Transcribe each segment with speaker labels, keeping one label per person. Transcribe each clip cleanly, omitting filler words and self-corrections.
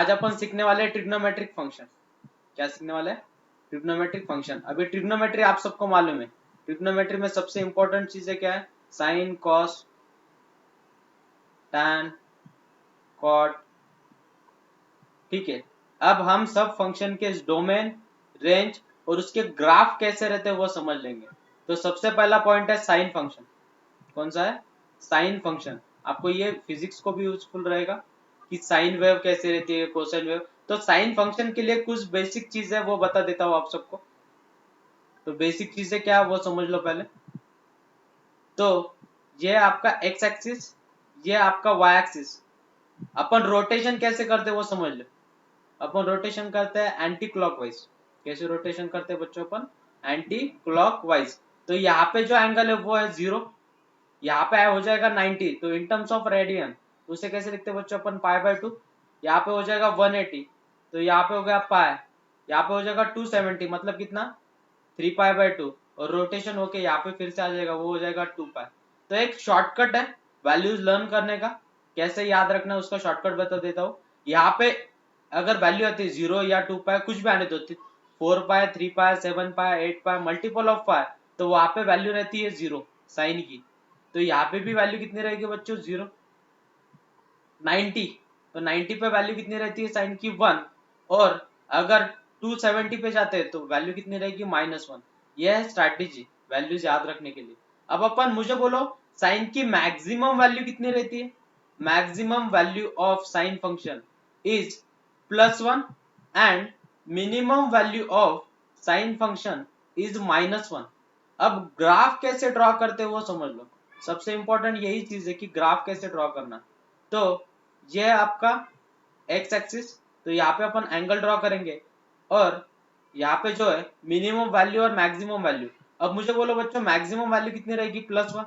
Speaker 1: आज अपन सीखने वाले हैं ट्रिग्नोमेट्रिक फंक्शन। क्या सीखने वाले हैं? Trigonometric function. अभी ट्रिग्नोमेट्री आप सबको मालूम है, ट्रिग्नोमेट्री में सबसे इंपॉर्टेंट चीजें क्या है? Sine, cos, tan, cot. ठीक है, अब हम सब फंक्शन के डोमेन, रेंज और उसके ग्राफ कैसे रहते हैं वो समझ लेंगे। तो सबसे पहला पॉइंट है साइन फंक्शन। कौन सा है? Sine function. आपको ये फिजिक्स को भी यूजफुल रहेगा कि साइन वेव कैसे रहती है, कोसाइन वेव। तो साइन फंक्शन के लिए कुछ बेसिक चीज है वो बता देता हूँ आप सबको। तो बेसिक चीजें क्या है वो समझ लो पहले। तो ये आपका एक्स एक्सिस, ये आपका वाई एक्सिस। अपन रोटेशन कैसे करते वो समझ लो। अपन रोटेशन करते हैं एंटी क्लॉकवाइज। कैसे रोटेशन करते हैं बच्चों? अपन एंटी क्लॉकवाइज। तो यहाँ पे जो एंगल है वो है 0, यहाँ पे हो जाएगा 90। तो इन टर्म्स ऑफ रेडियन उसे कैसे लिखते हैं बच्चों? अपन π/2। यहाँ पे हो जाएगा 180, तो यहाँ पे हो गया पाई, यहाँ पे हो जाएगा 270, मतलब कितना? 3π/2। और रोटेशन होके यहाँ पे फिर से आ जाएगा, वो हो जाएगा 2π। तो एक शॉर्टकट है वैल्यूज लर्न करने का, कैसे याद रखना है उसका शॉर्टकट बता देता हूँ। यहाँ पे अगर वैल्यू आती है 0 या 2π, कुछ भी आने दो, 4π, 3π, 7π, 8π, मल्टीपल ऑफ पाई, तो वहां पे वैल्यू रहती है 0 साइन की। तो यहाँ पे भी वैल्यू कितनी रहेगी बच्चों? 0। 90, तो 90 पे वैल्यू कितनी रहती है साइन की? 1। और अगर 270 पे जाते हैं तो वैल्यू कितनी रहेगी? -1। यह है स्ट्रैटेजी वैल्यूज याद रखने के लिए। अब अपन मुझे बोलो साइन की मैक्सिमम वैल्यू कितनी रहती है? Maximum value of sine function is +1 and minimum value of sine function is -1। अब ग्राफ कैसे ड्रॉ करते हैं वो समझ लो। सबसे इंपॉर्टेंट यही चीज है कि ग्राफ कैसे ड्रॉ करना। तो ये है आपका एक्स एक्सिस, तो यहाँ पे अपन एंगल ड्रॉ करेंगे और यहाँ पे जो है मिनिमम वैल्यू और मैक्सिमम वैल्यू। अब मुझे बोलो बच्चों मैक्सिमम वैल्यू कितनी रहेगी? +1।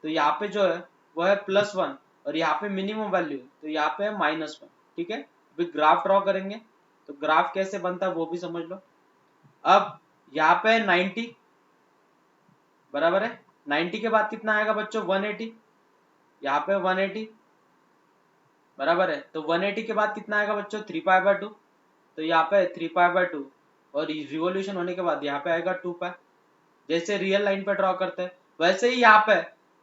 Speaker 1: तो यहाँ पे जो है वो है +1 और यहाँ पे मिनिमम वैल्यू तो यहाँ पे है -1। ठीक है, अभी ग्राफ ड्रॉ करेंगे तो ग्राफ कैसे बनता है वो भी समझ लो। अब यहाँ पे 90 बराबर है, 90 के बाद कितना आएगा बच्चों? 180। यहाँ पे 180 बराबर है, तो 180 के बाद कितना आएगा बच्चों? 3π/2। तो यहाँ पे 3π/2 और रिवोल्यूशन होने के बाद यहाँ पे आएगा 2π। जैसे रियल लाइन पे ड्रॉ करते हैं वैसे ही यहाँ पे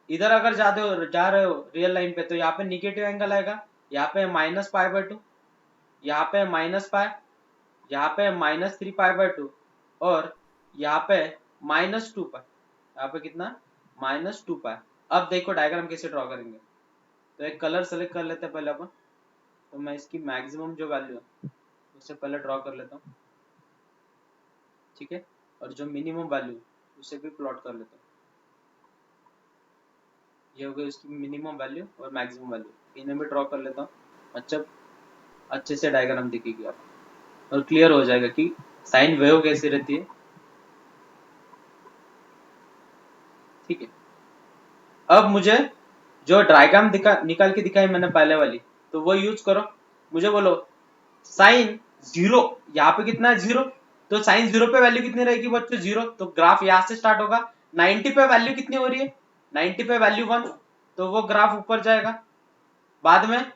Speaker 1: इधर अगर जा रहे हो रियल लाइन पे, तो यहाँ पे निगेटिव एंगल आएगा। यहाँ पे -π/2, यहाँ पे -π, यहाँ पे -3π/2 और यहाँ पे -2π। यहाँ पे कितना? -2π। अब देखो डायग्राम कैसे ड्रॉ करेंगे। तो एक कलर सेलेक्ट कर लेते हैं पहले अपन। तो मैं इसकी मैक्सिमम जो वैल्यू है उससे पहले ड्रॉ कर लेता हूँ। ठीक है, और जो मिनिमम वैल्यू उसे भी प्लॉट कर लेता हूँ। ये हो गई उसकी मिनिमम वैल्यू और मैक्सिमम वैल्यू, इन्हें भी ड्रॉ कर लेता हूँ। अच्छा, अच्छे से डायग्राम दिखेगी आप और क्लियर हो जाएगा कि साइन वेव कैसी रहती है। ठीक है, अब मुझे जो डायग्राम निकाल के दिखाई मैंने पहले वाली, तो वो यूज करो। मुझे बोलो साइन 0, यहाँ पे कितना है? 0। तो साइन 0 पे वैल्यू कितनी रहेगी बच्चों? 0। तो ग्राफ यहाँ से स्टार्ट होगा। 90 पे वैल्यू कितनी हो रही है? 90 पे वैल्यू 1, तो वो ग्राफ ऊपर जाएगा। बाद में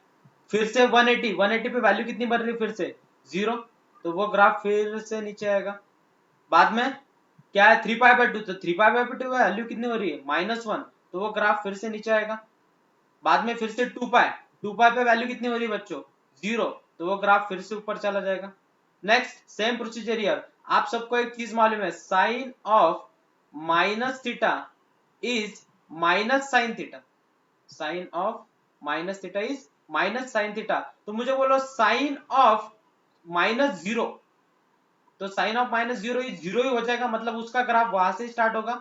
Speaker 1: फिर से 180 पे वैल्यू कितनी बढ़ रही है? फिर से 0, तो वो ग्राफ फिर से नीचे आएगा। बाद में क्या है? 3π/2, तो 3π/2 वैल्यू कितनी हो रही है? -1, तो वो ग्राफ फिर से नीचे आएगा। बाद में फिर से 2π पे वैल्यू कितनी हो रही है बच्चों? 0, तो वो ग्राफ फिर से ऊपर चला जाएगा। Next same procedure here. आप सबको एक चीज मालूम है, sine of -θ is -sin θ। Sine of -θ is -sin θ। तो मुझे बोलो साइन ऑफ -0, तो साइन ऑफ -0 इज 0 ही हो जाएगा, मतलब उसका ग्राफ वहां से स्टार्ट होगा।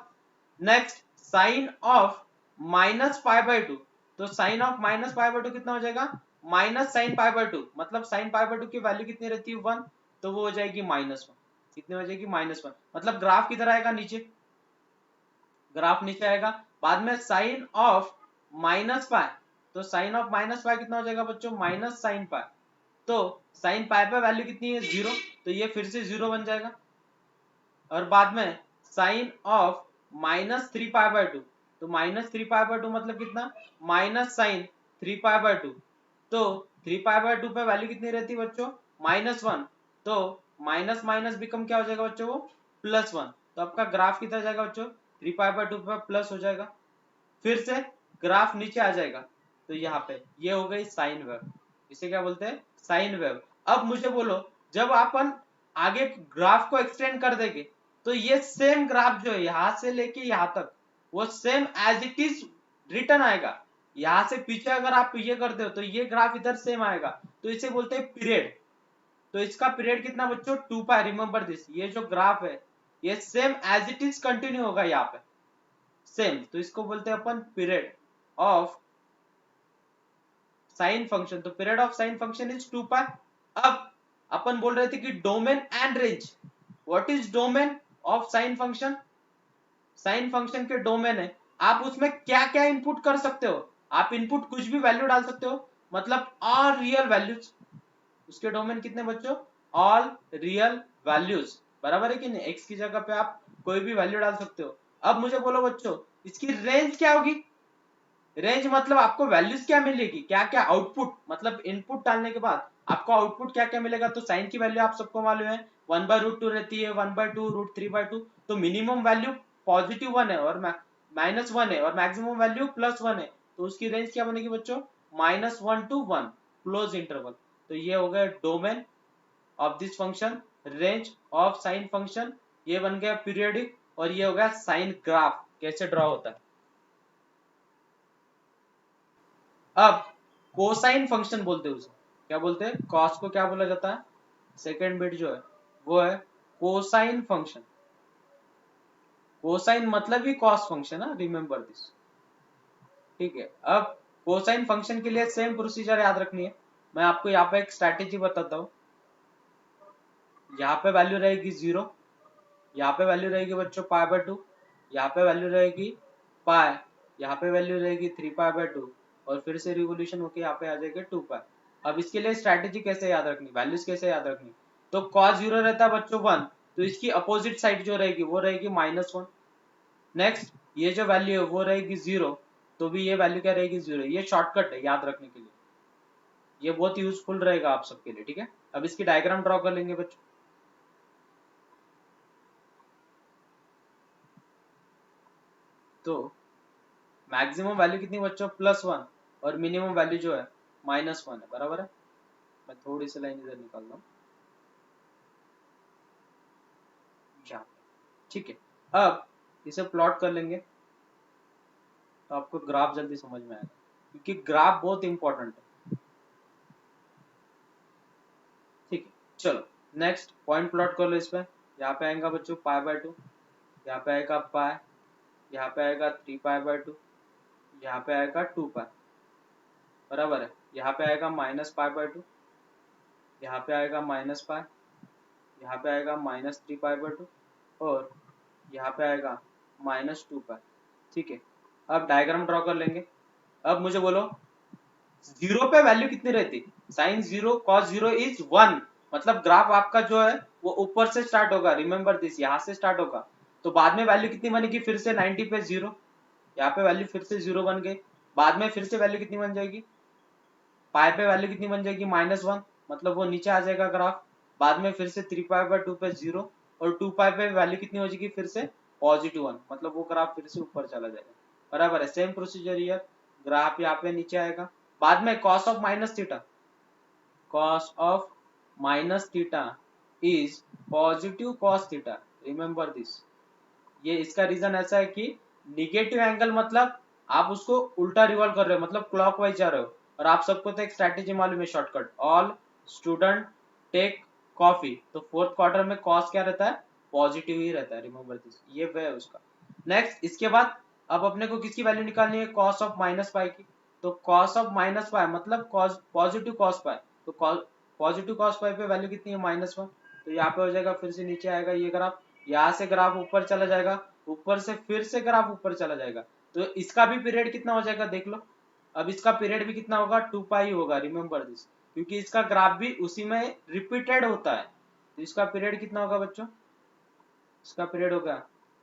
Speaker 1: नेक्स्ट साइन ऑफ -π/2, तो साइन ऑफ -π/2 कितना हो जाएगा? -sin π/2, मतलब sin π/2 की वैल्यू कितनी रहती है? 1, तो वो हो जाएगी -1। कितनी हो जाएगी? -1, मतलब ग्राफ किधर आएगा? नीचे, ग्राफ नीचे आएगा। बाद में साइन ऑफ -π, तो साइन ऑफ -π कितना हो जाएगा बच्चों? -sin π। तो साइन पाई पे वैल्यू कितनी है? 0, तो ये फिर से 0 बन जाएगा। और बाद में साइन ऑफ -3π/2, तो -3π/2 मतलब कितना? -sin 3π/2, तो 3π/2 पे वैल्यू कितनी रहती है बच्चों, -1, तो माइनस माइनस बिकम क्या हो जाएगा बच्चों, वो +1, तो आपका ग्राफ कितना जाएगा बच्चों, 3π/2 पे प्लस हो जाएगा, फिर से ग्राफ नीचे आ जाएगा, तो यहाँ पे ये हो गई साइन वेव, इसे क्या बोलते हैं, साइन वेव। अब मुझे बोलो, जब अपन आगे ग्राफ को एक्सटेंड कर देंगे तो ये सेम ग्राफ जो है यहां से लेके यहां तक वो same as it is return आएगा, यहां से पीछे अगर आप ये करते हो तो ये ग्राफ इधर सेम आएगा, तो इसे बोलते हैं पीरियड। तो इसका पीरियड कितना बच्चों, 2π, रिमेंबर दिस, ये जो ग्राफ है ये same as it is continue होगा यहाँ पे सेम, तो इसको बोलते हैं अपन पीरियड ऑफ साइन फंक्शन, तो period of sine function is 2π। अब अपन बोल रहे थे कि domain and range, what is domain of sine function, sine function के डोमेन है, आप उसमें क्या क्या इनपुट कर सकते हो, आप इनपुट कुछ भी वैल्यू डाल सकते हो, मतलब ऑल रियल वैल्यूज, उसके डोमेन कितने बच्चों, ऑल रियल वैल्यूज, बराबर है कि नहीं, एक्स की जगह पे आप कोई भी वैल्यू डाल सकते हो। अब मुझे बोलो बच्चों इसकी रेंज क्या होगी, रेंज मतलब आपको वैल्यूज क्या मिलेगी, क्या क्या आउटपुट, मतलब इनपुट डालने के बाद आपको आउटपुट क्या क्या मिलेगा, तो साइन की वैल्यू आप सबको मालूम है 1/√2 रहती है, 1/2 √3/2, तो मिनिमम वैल्यू +1 है और -1 है और मैक्सिमम वैल्यू +1 है, तो उसकी रेंज क्या बनेगी बच्चों, -1 to 1 क्लोज इंटरवल, तो ये हो गया domain of this function, range of sine function, ये बन गया पीरियोडिक, और ये हो गया साइन ग्राफ कैसे ड्रॉ होता है। अब कोसाइन फंक्शन बोलते हैं उसे, क्या बोलते हैं, कॉस को क्या बोला जाता है, सेकेंड बिट जो है वो है कोसाइन फंक्शन, कोसाइन मतलब ही कॉस फंक्शन है, रिमेंबर दिस, ठीक है। अब कोसाइन फंक्शन के लिए सेम प्रोसीजर याद रखनी है, मैं आपको यहाँ पे एक स्ट्रैटेजी बताता हूँ, यहाँ पे वैल्यू रहेगी 0, यहाँ पे वैल्यू रहेगी बच्चों π/2, यहाँ पे वैल्यू रहेगी पाई, यहाँ पे वैल्यू रहेगी 3π/2, और फिर से रिवोल्यूशन होके यहाँ पे आ जाएगा 2π। अब इसके लिए स्ट्रैटेजी कैसे याद रखनी, वैल्यूज कैसे याद रखनी, तो cos 0 रहता है बच्चों 1, तो इसकी अपोजिट साइड जो रहेगी वो रहेगी -1, नेक्स्ट ये जो वैल्यू है वो रहेगी 0, तो भी ये वैल्यू क्या रहेगी 0, ये शॉर्टकट है याद रखने के लिए, ये बहुत यूजफुल रहेगा आप सबके लिए, ठीक है। अब इसकी डायग्राम ड्रॉ कर लेंगे बच्चों, तो मैक्सिमम वैल्यू कितनी बच्चों +1, और मिनिमम वैल्यू जो है -1 है, बराबर है। मैं थोड़ी सी लाइन इधर निकाल रहा हूँ, ठीक है। अब इसे प्लॉट कर लेंगे तो आपको ग्राफ जल्दी समझ में आएगा, क्योंकि ग्राफ बहुत इंपॉर्टेंट है, ठीक है। चलो नेक्स्ट पॉइंट प्लॉट कर लो इस पे, यहाँ पे आएगा बच्चों π/2, यहाँ पे आएगा पाई, यहाँ पे आएगा 3π/2, यहाँ पे आएगा 2π, बराबर है। यहाँ पे आएगा -π/2, यहाँ पे आएगा -π, यहाँ पे आएगा -3π/2, और यहाँ पे आएगा -2π, ठीक है। अब डायग्राम ड्रॉ कर लेंगे। अब मुझे बोलो 0 पे वैल्यू कितनी रहती, साइन 0 cos 0 इज 1, मतलब ग्राफ आपका जो है वो ऊपर से स्टार्ट होगा, रिमेंबर दिस, यहाँ से स्टार्ट होगा, तो बाद में वैल्यू कितनी बनेगी, फिर से 90 पे 0, यहाँ पे वैल्यू फिर से 0 बन गई, बाद में फिर से वैल्यू कितनी बन जाएगी, पाई पे वैल्यू कितनी बन जाएगी -1, मतलब वो नीचे आ जाएगा ग्राफ, बाद में फिर से 3π/2 पे 0, और 2π पे वैल्यू कितनी हो जाएगी फिर से +1, मतलब वो ग्राफ फिर से ऊपर चला जाएगा, बराबर है। सेम प्रोसीजर हियर, ग्राफ यहाँ पे नीचे आएगा, बाद में cos of -θ, cos of -θ is positive cos θ, remember this, ये इसका रीजन ऐसा है कि निगेटिव एंगल मतलब आप उसको उल्टा रिवॉल्व कर रहे हो, मतलब क्लॉकवाइज जा रहे हो, और आप सबको तो एक स्ट्रैटेजी मालूम है shortcut, all student take coffee, तो फोर्थ क्वार्टर में कॉस क्या रहता है, पॉजिटिव ही रहता है, रिमेंबर दिस, ये वे है उसका। नेक्स्ट इसके बाद अब अपने को किसकी वैल्यू निकालनी है, cos ऑफ -π की, तो cos ऑफ -π मतलब cos पॉजिटिव cos π, तो पॉजिटिव cos π पे वैल्यू कितनी है -1, तो यहाँ पे हो जाएगा, फिर से नीचे आएगा ये ग्राफ, यहाँ से ग्राफ ऊपर चला जाएगा, ऊपर से फिर से ग्राफ ऊपर चला जाएगा, तो इसका भी पीरियड कितना हो जाएगा देख लो। अब इसका पीरियड भी कितना होगा, 2π ही होगा, रिमेंबर दिस, क्योंकि इसका ग्राफ भी उसी में रिपीटेड होता है, तो इसका पीरियड कितना होगा बच्चों, इसका पीरियड होगा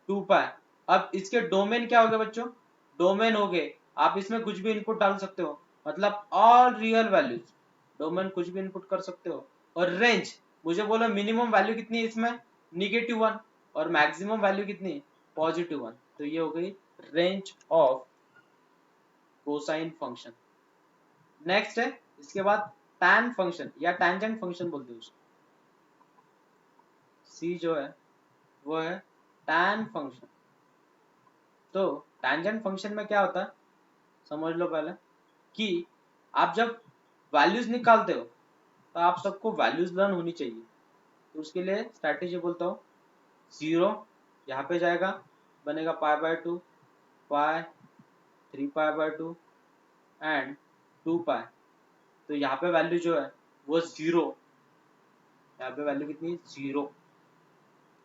Speaker 1: 2π। अब इसके डोमेन क्या हो गए बच्चों, डोमेन हो गए, आप इसमें कुछ भी इनपुट डाल सकते हो, मतलब ऑल रियल वैल्यूज, डोमेन कुछ भी इनपुट कर सकते हो। और रेंज मुझे बोलो मिनिमम वैल्यू कितनी है इसमें, -1 और मैक्सिमम वैल्यू कितनी है, +1। तो ये हो गई range of cosine function. Next है इसके बाद tan फंक्शन या टेंजेंट फंक्शन बोलते हैं उसको। सी जो है वो है tan फंक्शन। तो टेंजेंट फंक्शन में क्या होता है समझ लो पहले, कि आप जब वैल्यूज निकालते हो तो आप सबको वैल्यूज लर्न होनी चाहिए। तो उसके लिए स्ट्रैटेजी बोलता हूँ, 0 यहाँ पे जाएगा, बनेगा π/2, पाई 3π/2 एंड 2π। तो यहाँ पे वैल्यू जो है वो 0, यहाँ पे वैल्यू कितनी है 0,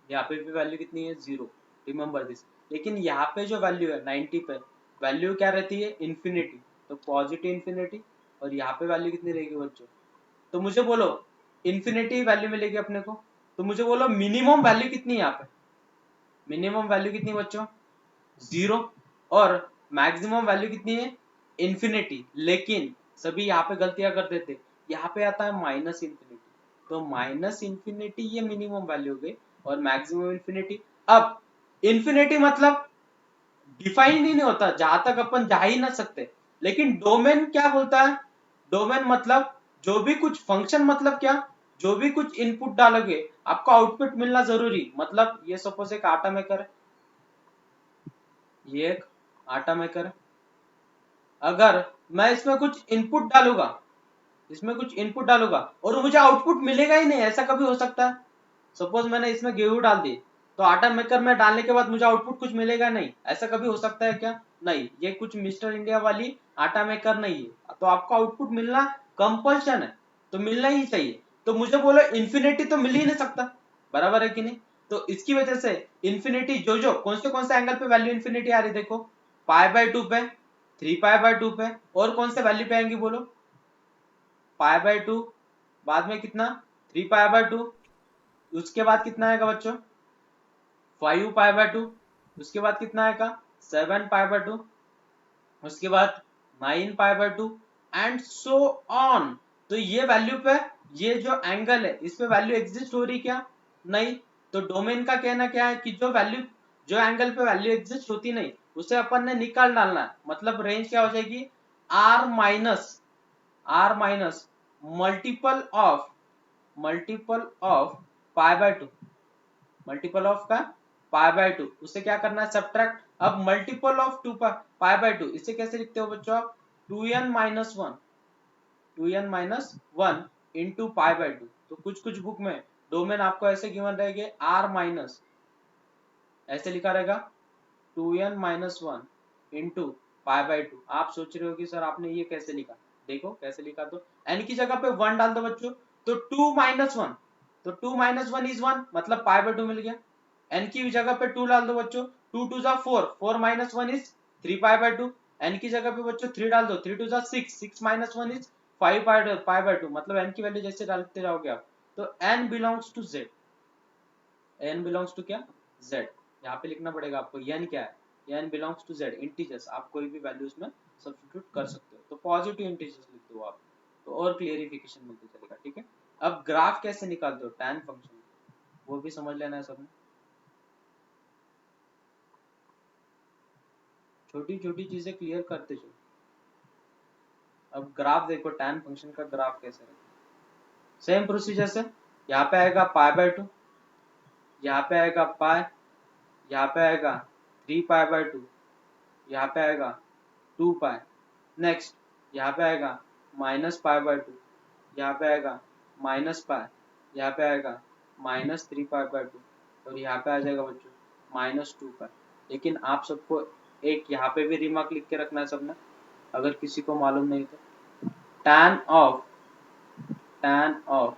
Speaker 1: यहाँ पे भी वैल्यू कितनी है 0, रिमेम्बर दिस। लेकिन यहाँ पे जो वैल्यू है 90 पे वैल्यू क्या रहती है इन्फिनिटी, तो पॉजिटिव इन्फिनिटी। और यहाँ पे वैल्यू कितनी रहेगी बच्चों, तो मुझे बोलो इन्फिनिटी वैल्यू मिलेगी अपने को। तो मुझे बोलो मिनिमम वैल्यू कितनी है यहाँ पे, मिनिमम वैल्यू कितनी बच्चों 0, और मैक्सिमम वैल्यू कितनी है इन्फिनिटी। लेकिन सभी यहाँ पे गलतियां कर देते, यहाँ पे आता है -इन्फिनिटी, तो -इन्फिनिटी ये मिनिमम वैल्यू हो गई और मैक्सिमम इन्फिनिटी। अब इन्फिनिटी मतलब डिफाइन ही नहीं होता, जहां तक अपन जा ही ना सकते। लेकिन डोमेन क्या बोलता है, डोमेन मतलब जो भी कुछ फंक्शन, मतलब क्या, जो भी कुछ इनपुट डालोगे आपको आउटपुट मिलना जरूरी। मतलब ये सपोज एक आटा मेकर है, ये एक आटा मेकर है, अगर मैं इसमें कुछ इनपुट डालूंगा, इसमें कुछ इनपुट डालूंगा और मुझे आउटपुट मिलेगा ही नहीं, ऐसा कभी हो सकता है। सपोज मैंने इसमें गेहूं डाल दी, तो आटा मेकर में डालने के बाद मुझे आउटपुट कुछ मिलेगा नहीं, ऐसा कभी हो सकता है क्या, नहीं। ये कुछ मिस्टर इंडिया वाली आटा मेकर नहीं है, तो आपको आउटपुट मिलना कंपल्शन है, तो मिलना ही चाहिए। तो मुझे बोलो इन्फिनिटी तो मिल ही नहीं सकता, बराबर है कि नहीं। तो इसकी वजह से इन्फिनिटी जो कौन से एंगल पे वैल्यू इन्फिनिटी आ रही, देखो π/2 पे, 3π/2 पे, और कौन से वैल्यू पे आएंगी बोलो, π/2, बाद में कितना 3π/2, उसके बाद कितना आएगा बच्चों 5π/2, उसके बाद कितना आएगा 7π/2, उसके बाद 9π/2 एंड सो ऑन। तो ये वैल्यू पे ये जो एंगल है इस पे वैल्यू एग्जिस्ट हो रही क्या, नहीं। तो डोमेन का कहना क्या है कि जो वैल्यू, जो एंगल पे वैल्यू एग्जिस्ट होती नहीं उसे अपन ने निकाल डालना है। मतलब रेंज क्या हो जाएगी r minus multiple of π/2, multiple of का π/2, उसे क्या करना है सब्ट्रैक्ट। अब मल्टीपल ऑफ 2π/2 इसे कैसे लिखते हो बच्चों आप, 2n-1 इंटू π/2। तो कुछ बुक में डोमेन आपको ऐसे गिवन रहेंगे r माइनस, ऐसे लिखा रहेगा 2n-1 इंटू π/2। आप सोच रहे हो कि सर आपने ये कैसे लिखा, देखो कैसे लिखा, तो n की जगह पे 1 डाल दो बच्चों, तो 2-1, तो 2-1 इज 1, मतलब π/2 मिल गया। n की जगह पे 2 डाल दो बच्चों, 2 2 जा 4, 4-1 इज 3π/2। n की जगह पे बच्चों 3 डाल दो, 3 2 जा 6, 6-1 इज 5π/2। मतलब n की वैल्यू जैसे डालते जाओगे आप, तो n belongs to z, n belongs to क्या z। यहाँ पे लिखना पड़ेगा आपको n क्या है, n belongs to z integers. आप कोई भी वैल्यूज में सब्स्टिट्यूट कर सकते हो, तो पॉजिटिव इंटीजर्स लिख दो आप, तो और क्लियरिफिकेशन मिलती चलेगा, ठीक है। अब ग्राफ कैसे निकालते हो tan फंक्शन, वो भी समझ लेना है सबने। छोटी छोटी चीजें क्लियर करते चलो। अब ग्राफ देखो tan फंक्शन का ग्राफ कैसे है, सेम प्रोसीजर से। यहाँ पे आएगा π/2, यहाँ पे आएगा पाई, यहाँ पे आएगा 3π/2, यहाँ पे आएगा 2π। नेक्स्ट यहाँ पे आएगा -π/2, यहाँ पे आएगा -π, यहाँ पे आएगा -3π/2, और यहाँ पे आ जाएगा बच्चों -2π। लेकिन आप सबको एक यहाँ पे भी रिमार्क लिख के रखना है सबने, अगर किसी को मालूम नहीं तो, tan of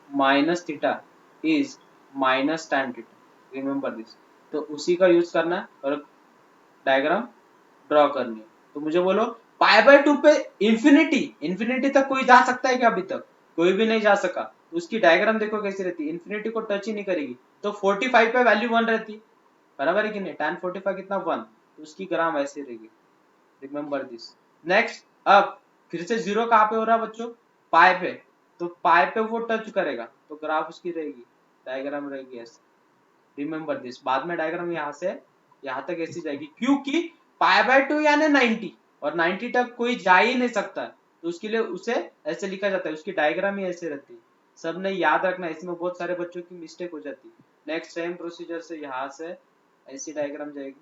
Speaker 1: minus theta is minus tan theta, remember this. तो उसी का यूज करना है और डायग्राम ड्रॉ करनी है। तो मुझे बोलो π/2 पे इंफिनिटी तक कोई जा सकता है क्या, अभी तक कोई भी नहीं जा सका। उसकी डायग्राम देखो कैसी रहती है, इंफिनिटी को टच ही नहीं करेगी। तो 45 पे वैल्यू 1 रहती, बराबर है कि नहीं, tan 45 कितना 1, तो उसकी ग्राम ऐसे रहेगी, रिमेम्बर दिस। नेक्स्ट अब फिर से 0 कहाँ पे हो रहा है बच्चों, पाई पे, तो पाई पे वो टच करेगा तो ग्राफ उसकी रहेगी, डायग्राम रहेगी ऐसे। रिमेंबर दिस, बाद में डायग्राम यहाँ से यहाँ तक ऐसी जाएगी, क्योंकि पाई बाय 2 यानी 90 और 90 तक कोई जा ही नहीं सकता, तो उसके लिए उसे ऐसे लिखा जाता है, उसकी डायग्राम ही ऐसे रहती है। सबने याद रखना, इसमें बहुत सारे बच्चों की मिस्टेक हो जाती है। नेक्स्ट सेम प्रोसीजर से यहाँ से ऐसी डायग्राम जाएगी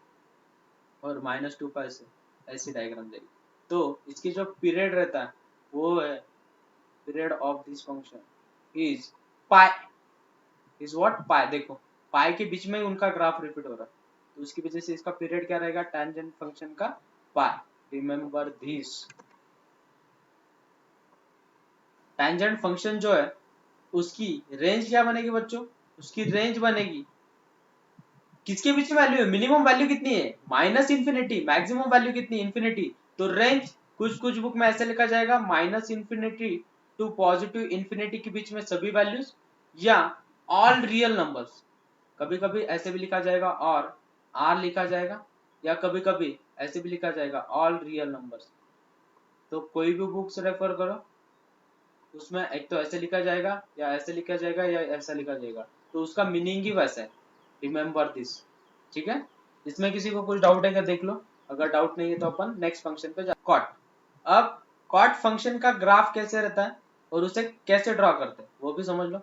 Speaker 1: और -2 से ऐसी डायग्राम जाएगी। तो इसकी जो पीरियड रहता है वो है, period of this function is pi, is what pi, देखो पाई के बीच में उनका ग्राफ रिपीट हो रहा है, तो उसकी वजह से इसका पीरियड क्या रहेगा, टेंजेंट फंक्शन का पाई। रिमेंबर दिस, टेंजेंट फंक्शन जो है उसकी रेंज क्या बनेगी बच्चों, उसकी रेंज बनेगी किसके बीच में वैल्यू है, मिनिमम वैल्यू कितनी है माइनस इंफिनिटी, मैक्सिमम वैल्यू कितनी इंफिनिटी, तो रेंज कुछ बुक में ऐसे लिखा जाएगा minus infinity to positive infinity के बीच में सभी वैल्यूज, या ऑल रियल नंबर्स, कभी कभी ऐसे भी लिखा जाएगा और आर लिखा जाएगा, या कभी कभी ऐसे भी लिखा जाएगा ऑल रियल नंबर्स। तो कोई भी बुक्स रेफर करो, उसमें एक तो ऐसे लिखा जाएगा या ऐसे लिखा जाएगा या ऐसा लिखा जाएगा, तो उसका मीनिंग ही वैसा है। रिमेंबर दिस, ठीक है। इसमें किसी को कुछ डाउट है क्या, देख लो, अगर डाउट नहीं है तो अपन नेक्स्ट फंक्शन पे जा। कॉट, अब कॉट फंक्शन का ग्राफ कैसे रहता है और उसे कैसे ड्रॉ करते हैं वो भी समझ लो।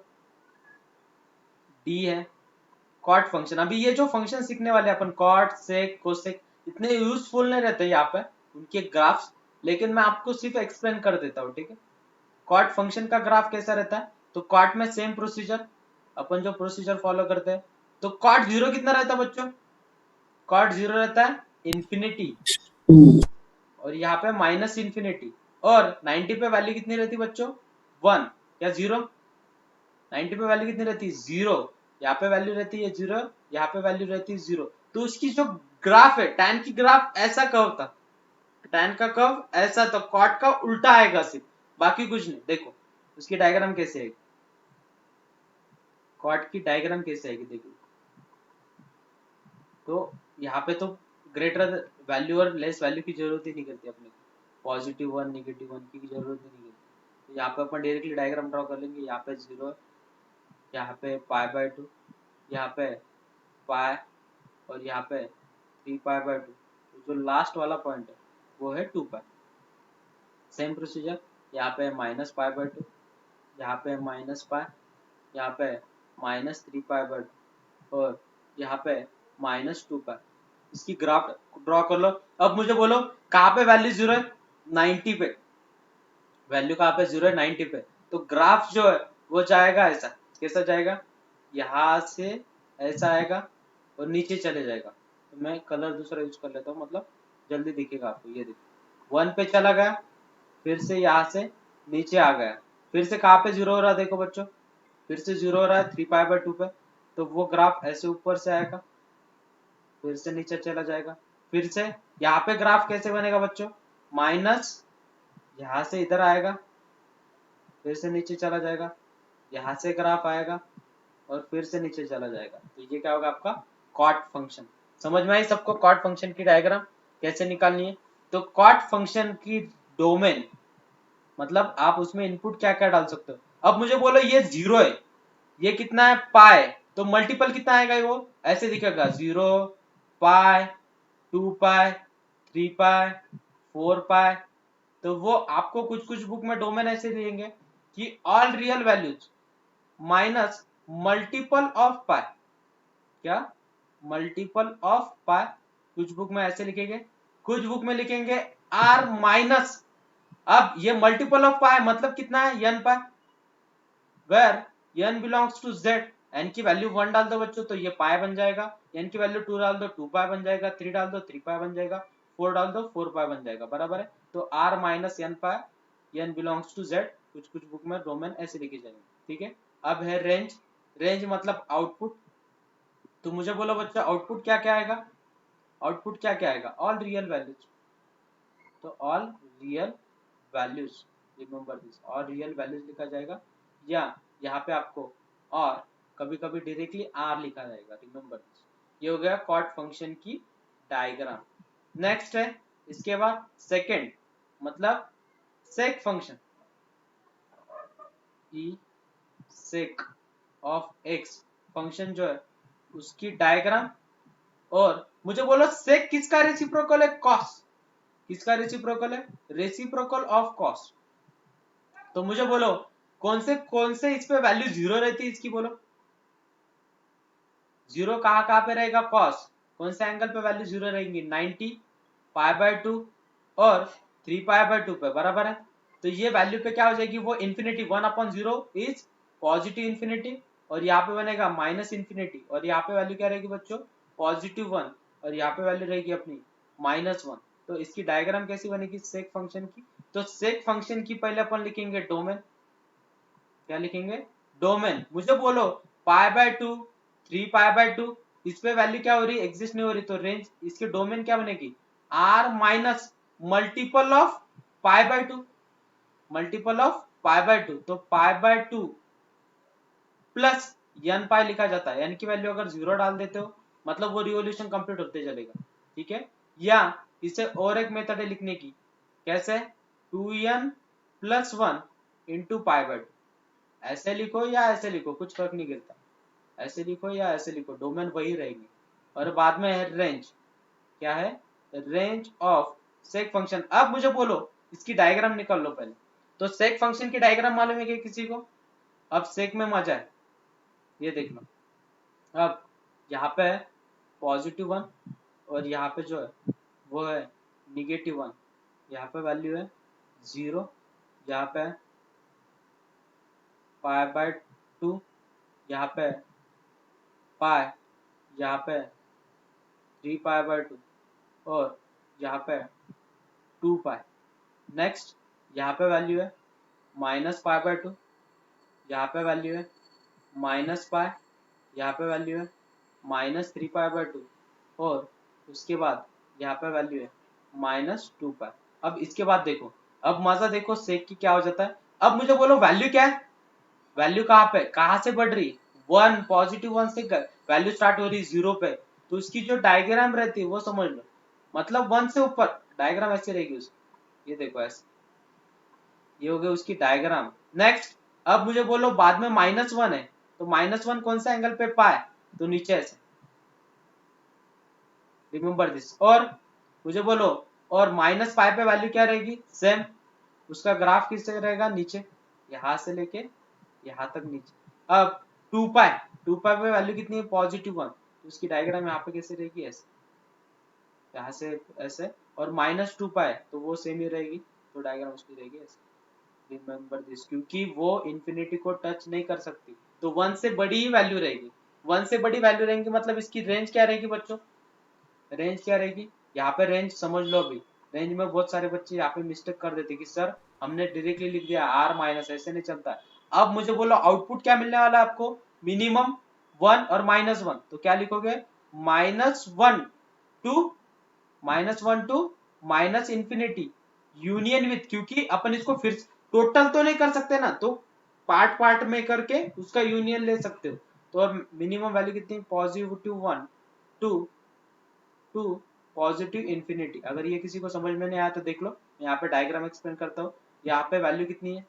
Speaker 1: डी है कॉट फंक्शन, अभी ये जो फंक्शन सीखने वाले अपन कॉट सेक कोसेक इतने यूजफुल नहीं रहते यहाँ पे उनके ग्राफ्स, लेकिन मैं आपको सिर्फ एक्सप्लेन कर देता हूँ, ठीक है। कॉट फंक्शन का ग्राफ कैसा रहता है, तो कॉट में सेम प्रोसीजर, अपन जो प्रोसीजर फॉलो करते हैं, तो कॉट जीरो कितना रहता है बच्चों, कॉट जीरो रहता है इंफिनिटी, और यहाँ पे माइनस इंफिनिटी, और 90 पे वैल्यू कितनी रहती है बच्चों, 1 या 0, 90 पे वैल्यू कितनी रहती है 0, यहाँ पे वैल्यू रहती है 0, यहाँ पे वैल्यू रहती है 0, तो उसकी जो ग्राफ है टैन की ग्राफ ऐसा कर्व था, टैन का कर्व ऐसा, तो कॉट का उल्टा आएगा सिर्फ, बाकी कुछ नहीं। देखो उसकी डायग्राम कैसे आएगी, कॉट की डायग्राम कैसे आएगी देखो, तो यहाँ पे तो ग्रेटर वैल्यू और लेस वैल्यू की जरूरत ही नहीं करती अपने को, +1 -1 की जरूरत ही नहीं करती, तो यहाँ पे अपन डायरेक्टली डायग्राम ड्रॉ कर लेंगे, यहाँ पे 0, यहाँ पे π/2, यहाँ पे पाई, और यहाँ पे 3π/2, तो जो लास्ट वाला पॉइंट है वो है 2π। सेम प्रोसीजर, यहाँ पे -π/2, यहाँ पे -π, यहाँ पे -3π/2, और यहाँ पे -2π। इसकी ग्राफ ड्रॉ कर लो। अब मुझे बोलो कहाँ पे वैल्यू 0 है, 90 पे वैल्यू, कहाँ पे 0 है 90 पे, तो ग्राफ जो है वो जाएगा ऐसा, कैसा जाएगा, यहाँ से ऐसा आएगा और नीचे चले जाएगा, तो मैं कलर दूसरा यूज कर लेता हूँ, मतलब जल्दी दिखेगा आपको। ये देखो 1 पे चला गया, फिर से यहाँ से नीचे आ गया, फिर से कहाँ पे 0 हो रहा है देखो बच्चों, फिर से 0 हो रहा है 3π/2 पे, तो वो ग्राफ ऐसे ऊपर से आएगा, फिर से नीचे चला जाएगा, फिर से यहाँ पे ग्राफ कैसे बनेगा बच्चों, माइनस यहाँ से इधर आएगा, फिर से नीचे चला जाएगा, यहाँ से ग्राफ आएगा और फिर से नीचे चला जाएगा, तो ये क्या होगा आपका कॉट फंक्शन। समझ में आई सबको कॉट फंक्शन की डायग्राम कैसे निकालनी है। तो कॉट फंक्शन की डोमेन मतलब आप उसमें इनपुट क्या क्या डाल सकते हो। अब मुझे बोलो ये 0 है, ये कितना है पाई, तो मल्टीपल कितना आएगा, वो ऐसे दिखेगा 0 पाई 2π 3π 4π, तो वो आपको कुछ बुक में डोमेन ऐसे देंगे कि all real values minus multiple of pi, क्या मल्टीपल ऑफ पाई, कुछ बुक में ऐसे लिखेंगे, कुछ बुक में लिखेंगे आर माइनस, अब ये मल्टीपल ऑफ पाई मतलब कितना है n pi, where n belongs to z, n की वैल्यू 1 डाल दो बच्चों तो ये पाई बन जाएगा, n की वैल्यू 2 डाल दो 2π बन जाएगा, 3 डाल दो 3π बन जाएगा, 4 डाल दो 4π बन जाएगा, बराबर है। तो r minus n pi n belongs to z, कुछ बुक में डोमेन ऐसे लिखे जाएंगे, ठीक है। अब है रेंज, रेंज मतलब आउटपुट, तो मुझे बोलो बच्चा आउटपुट क्या क्या आएगा, आउटपुट क्या क्या आएगा, ऑल रियल वैल्यूज, तो all real values, remember this, all real values लिखा जाएगा, या यहाँ पे आपको और कभी कभी डायरेक्टली आर लिखा जाएगा, रिमेंबर दिस। ये हो गया कॉट फंक्शन की डायग्राम। नेक्स्ट है इसके बाद सेकंड मतलब सेक फंक्शन। ई सेक ऑफ एक्स फंक्शन जो है उसकी डायग्राम। और मुझे बोलो सेक किसका रेसिप्रोकल है? कॉस। किसका रेसिप्रोकल है? Reciprocal of cos. तो मुझे बोलो कौन से इस पे वैल्यू जीरो रहती है इसकी? बोलो जीरो कहाँ पे रहेगा? कॉस। कौन से एंगल पे वैल्यू जीरो रहेंगी? 90 पाई/2 और 3 पाई/2 पे, बराबर है। तो ये वैल्यू पे क्या हो जाएगी? वो इन्फिनिटी 1/0 इज पॉजिटिव इन्फिनिटी, और यहाँ पे बनेगा माइनस इन्फिनिटी, और यहाँ पे वैल्यू क्या रहेगी बच्चों? +1, और यहाँ पे वैल्यू रहेगी अपनी -1। तो इसकी डायग्राम कैसी बनेगी सेक फंक्शन की? तो सेक फंक्शन की पहले अपन लिखेंगे डोमेन। क्या लिखेंगे? डोमेन। मुझे बोलो पाई/2 3 पाई/2 इस पे वैल्यू क्या हो रही? एग्जिस्ट नहीं हो रही, तो रेंज इसकी डोमेन क्या बनेगी? r minus multiple of pi, multiple of pi. तो पाई/2 प्लस n पाई लिखा जाता है। n की वैल्यू अगर 0 डाल देते हो मतलब वो रिवोल्यूशन कंप्लीट होते चलेगा, ठीक है। या इसे और एक मेथड है लिखने की, कैसे? 2n + 1 into पाई/2। ऐसे लिखो या ऐसे लिखो, कुछ फर्क नहीं गिरता। ऐसे लिखो या ऐसे लिखो, डोमेन वही रहेंगे। और बाद में है रेंज। क्या है? Range of sec function. अब मुझे बोलो इसकी डायग्राम निकाल लो पहले। तो सेक फंक्शन की डायग्राम मालूम है क्या किसी को? अब सेक में मजा है, ये देख लो। अब यहाँ पे है +1 और यहाँ पे जो है वो है -1। यहाँ पे वैल्यू है 0, यहाँ पे पाई/2, यहाँ पे पाई, यहाँ पे 3 पाई/2 और यहाँ पे 2 पाई। नेक्स्ट यहाँ पे वैल्यू है -पाई/2, यहाँ पे वैल्यू है -पाई, यहाँ पे वैल्यू है -3 पाई/2 और उसके बाद यहाँ पे वैल्यू है -2 पाई। अब इसके बाद देखो, अब मजा देखो सेक की क्या हो जाता है। अब मुझे बोलो वैल्यू क्या है? वैल्यू कहाँ पे, कहाँ से बढ़ रही? 1, +1 से वैल्यू स्टार्ट हो रही 0 पे। तो इसकी जो डायग्राम रहती है वो समझ लो, मतलब 1 से ऊपर डायग्राम ऐसे रहेगी उसकी। ये देखो ऐसे, ये हो गई उसकी डायग्राम। नेक्स्ट अब मुझे बोलो बाद में -1 है, तो -1 कौन सा एंगल पे? पाए, तो नीचे ऐसे, रिमेंबर दिस। और मुझे बोलो और -पाई पे वैल्यू क्या रहेगी? सेम। उसका ग्राफ किससे रहेगा? नीचे, यहां से लेके यहाँ तक नीचे। अब 2 पाई पे वैल्यू कितनी है? +1। तो उसकी डायग्राम यहाँ पे कैसे रहेगी? ऐसे, यहाँ से ऐसे। और -2 पाई तो वो सेम ही रहेगी, तो डायग्राम उसकी रहेगी ऐसे। रिमेंबर दिस, क्योंकि वो इन्फिनिटी को टच नहीं कर सकती, तो 1 से बड़ी ही वैल्यू रहेगी। 1 से बड़ी वैल्यू रहेंगी मतलब इसकी रेंज क्या रहेगी बच्चों? रेंज क्या रहेगी? यहाँ पे रेंज समझ लो। अभी रेंज में बहुत सारे बच्चे यहाँ पे मिस्टेक कर देते कि सर हमने डायरेक्टली लिख दिया r-, ऐसे नहीं चलता है। अब मुझे बोलो आउटपुट क्या मिलने वाला है आपको? मिनिमम 1 और -1। तो क्या लिखोगे? -1 टू -इन्फिनिटी यूनियन विथ, क्योंकि अपन इसको फिर टोटल तो नहीं कर सकते ना, तो पार्ट पार्ट में करके उसका यूनियन ले सकते हो। तो अब मिनिमम वैल्यू कितनी? +1 टू +इन्फिनिटी। अगर ये किसी को समझ में नहीं आया तो देख लो, यहाँ पे डायग्राम एक्सप्लेन करता हूँ। यहाँ पे वैल्यू कितनी है?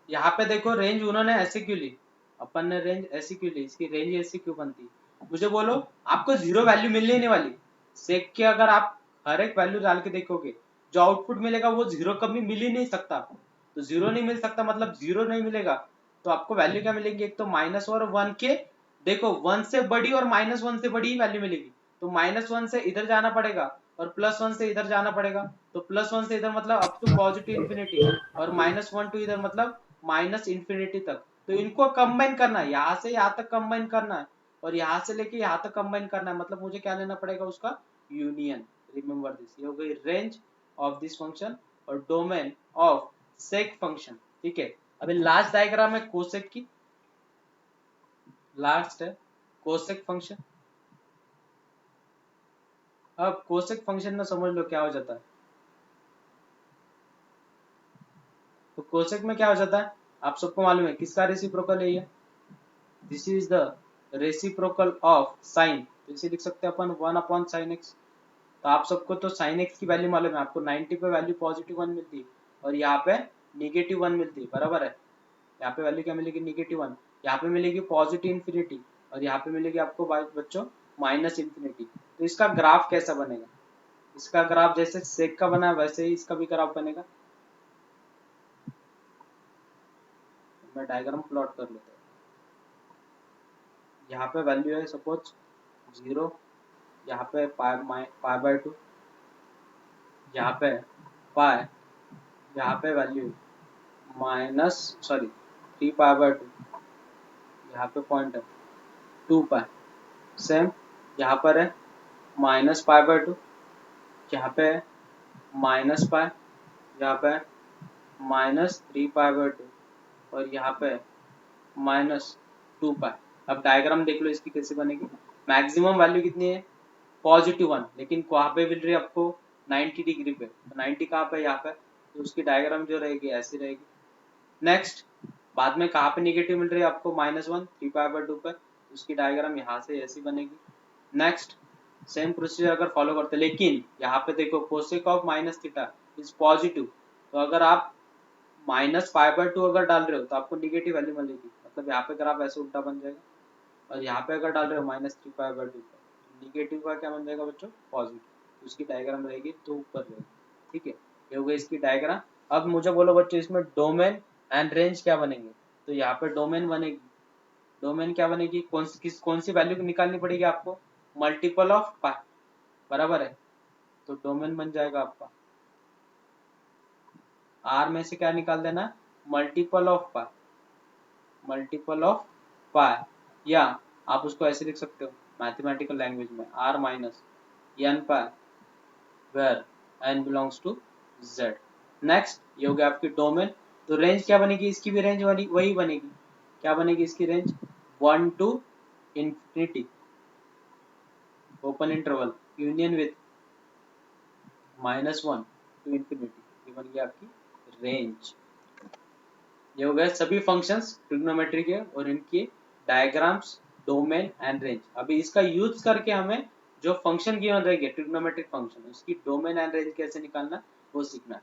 Speaker 1: यहाँ पे देखो रेंज उन्होंने ऐसे क्यों ली, अपन ने रेंज ऐसी क्यों ली, इसकी रेंज ऐसी क्यों बनती? मुझे बोलो आपको जीरो वैल्यू मिलने ही नहीं वाली। सेक के अगर आप हर एक वैल्यू डाल के देखोगे, जो आउटपुट मिलेगा वो जीरो कभी मिल ही नहीं सकता आपको। तो जीरो नहीं मिल सकता मतलब जीरो नहीं मिलेगा, तो आपको वैल्यू क्या मिलेंगी? एक तो माइनस और 1 के, देखो 1 से बड़ी और -1 से बड़ी ही वैल्यू मिलेगी। तो -1 से इधर जाना पड़ेगा और +1 से इधर जाना पड़ेगा। तो +1 से इधर मतलब अप टू पॉजिटिव इन्फिनिटी, और -1 टू इधर मतलब -इन्फिनिटी तक। तो इनको कंबाइन करना है, यहाँ से यहाँ तक कंबाइन करना है और यहाँ से लेके यहाँ तक कंबाइन करना है, मतलब मुझे क्या लेना पड़ेगा? उसका यूनियन। रिमेंबर दिस, ये हो गई रेंज ऑफ दिस फंक्शन और डोमेन ऑफ सेक फंक्शन, ठीक है। अभी लास्ट डायग्राम है कोसेक की, लास्ट है कोसेक फंक्शन। अब कोसेक फंक्शन में समझ लो क्या हो जाता है। तो कोसेक में क्या हो जाता है आप सबको मालूम है, किसका रेसिप्रोकल है ये? This is the reciprocal of sine. तो इसे लिख सकते हैं अपन 1/sin x। तो आप सबको तो sin x की वैल्यू मालूम है, आपको 90 पे वैल्यू +1 मिलती है और यहाँ पे -1 मिलती है, बराबर है। यहाँ पे वैल्यू क्या मिलेगी, -1। यहाँ पे मिलेगी पॉजिटिव इन्फिनिटी और यहाँ पे मिलेगी आपको बच्चों -इन्फिनिटी। तो इसका ग्राफ कैसा बनेगा, इसका ग्राफ जैसे सेक का बना है वैसे ही इसका भी ग्राफ बनेगा। मैं डायग्राम प्लॉट कर लेता हूँ। यहाँ पे वैल्यू है सपोज 0, यहाँ पे पाई/2, यहाँ पे पाई, यहाँ पे वैल्यू -3π/2, यहाँ पे पॉइंट है 2π। सेम यहाँ पर है -π/2, यहाँ पे -π, यहाँ पे -3π/2 और यहाँ पे -2π। अब डायग्राम देख लो इसकी कैसे बनेगी। मैक्सिमम वैल्यू कितनी है, +1, लेकिन वहाँ पे मिल रही है आपको 90 डिग्री पे। तो 90 कहाँ पे, यहाँ पे, तो उसकी डायग्राम जो रहेगी ऐसी रहेगी। नेक्स्ट, बाद में कहाँ पे नेगेटिव मिल रही है आपको, -1 3π/2 पे, उसकी डायग्राम यहाँ से ऐसी बनेगी। नेक्स्ट, सेम प्रोसीजर अगर फॉलो करते, लेकिन यहाँ पे देखो कोसेक ऑफ -θ इज पॉजिटिव, तो अगर आप -π/2 अगर डाल रहे हो तो आपको निगेटिव वैल्यू मिलेगी, मतलब यहाँ पे ग्राफ ऐसे उल्टा बन जाएगा। और यहाँ पे अगर डाल रहे हो -3π/2 निगेटिव का क्या बन जाएगा बच्चों, पॉजिटिव। उसकी डायग्राम रहेगी तो ऊपर रहेगी, ठीक है। ये हो गई इसकी डायग्राम। अब मुझे बोलो बच्चों इसमें डोमेन एंड रेंज क्या बनेंगे। तो यहाँ पे डोमेन बनेगी, डोमेन क्या बनेगी, कौन सी वैल्यू निकालनी पड़ेगी आपको, मल्टीपल ऑफ पाई, बराबर है। तो डोमेन बन जाएगा आपका आर में से क्या निकाल देना, multiple of pi, multiple of pi, या आप उसको ऐसे लिख सकते हो मैथमेटिकल लैंग्वेज में, r minus n pi where n belongs to z। Next, ये हो गया आपकी डोमेन। तो रेंज क्या बनेगी, इसकी भी रेंज वही बनेगी, क्या बनेगी इसकी range, 1 to infinity open interval union with -1 to infinity, ये बन गई आपकी रेंज। ये हो गए सभी फंक्शंस ट्रिग्नोमेट्री के और इनके डायग्राम्स, डोमेन एंड रेंज। अभी इसका यूज करके हमें जो फंक्शन गिवन रहेगी ट्रिग्नोमेट्रिक फंक्शन, उसकी डोमेन एंड रेंज कैसे निकालना वो सीखना है।